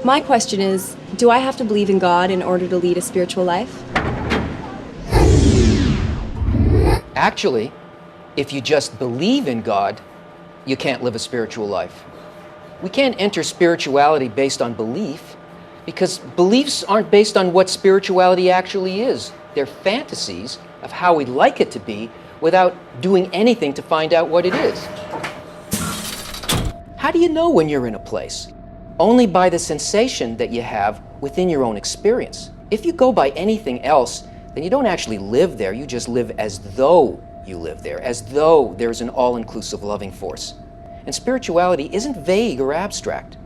My question is, do I have to believe in God in order to lead a spiritual life? Actually, if you just believe in God, you can't live a spiritual life. We can't enter spirituality based on belief, because beliefs aren't based on what spirituality actually is. They're fantasies of how we'd like it to be without doing anything to find out what it is. How do you know when you're in a place? Only by the sensation that you have within your own experience. If you go by anything else, then you don't actually live there, you just live as though you live there, as though there's an all-inclusive loving force. And spirituality isn't vague or abstract.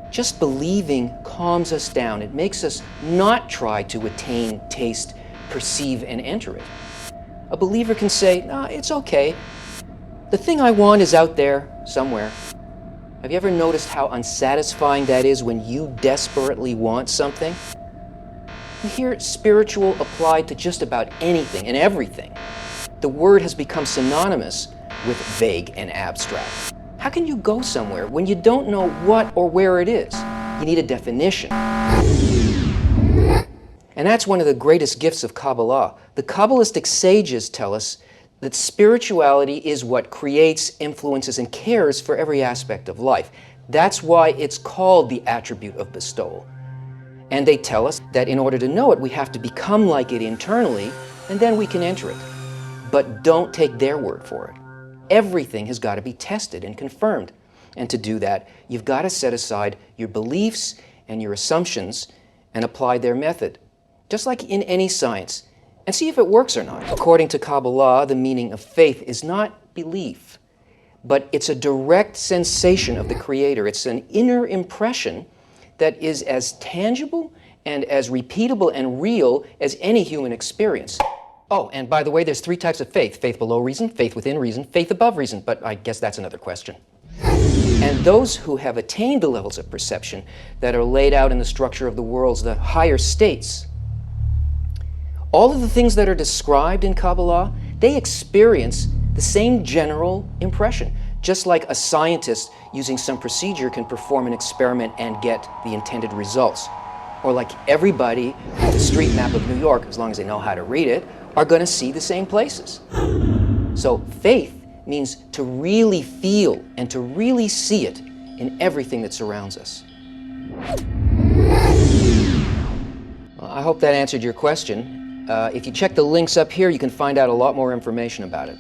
Just believing calms us down. It makes us not try to attain, taste, perceive, and enter it. A believer can say, "Nah, it's okay. The thing I want is out there somewhere." Have you ever noticed how unsatisfying that is when you desperately want something? You hear spiritual applied to just about anything and everything. The word has become synonymous with vague and abstract. How can you go somewhere when you don't know what or where it is? You need a definition. And that's one of the greatest gifts of Kabbalah. The Kabbalistic sages tell us that spirituality is what creates, influences, and cares for every aspect of life. That's why it's called the attribute of bestowal. And they tell us that in order to know it, we have to become like it internally, and then we can enter it. But don't take their word for it. Everything has got to be tested and confirmed. And to do that, you've got to set aside your beliefs and your assumptions and apply their method, just like in any science, and see if it works or not. According to Kabbalah, the meaning of faith is not belief, but it's a direct sensation of the Creator. It's an inner impression that is as tangible and as repeatable and real as any human experience. Oh, and by the way, there's 3 types of faith: faith below reason, faith within reason, faith above reason, but I guess that's another question. And those who have attained the levels of perception that are laid out in the structure of the worlds, the higher states, all of the things that are described in Kabbalah, they experience the same general impression. Just like a scientist using some procedure can perform an experiment and get the intended results. Or like everybody with a street map of New York, as long as they know how to read it, are going to see the same places. So faith means to really feel and to really see it in everything that surrounds us. Well, I hope that answered your question. If you check the links up here, you can find out a lot more information about it.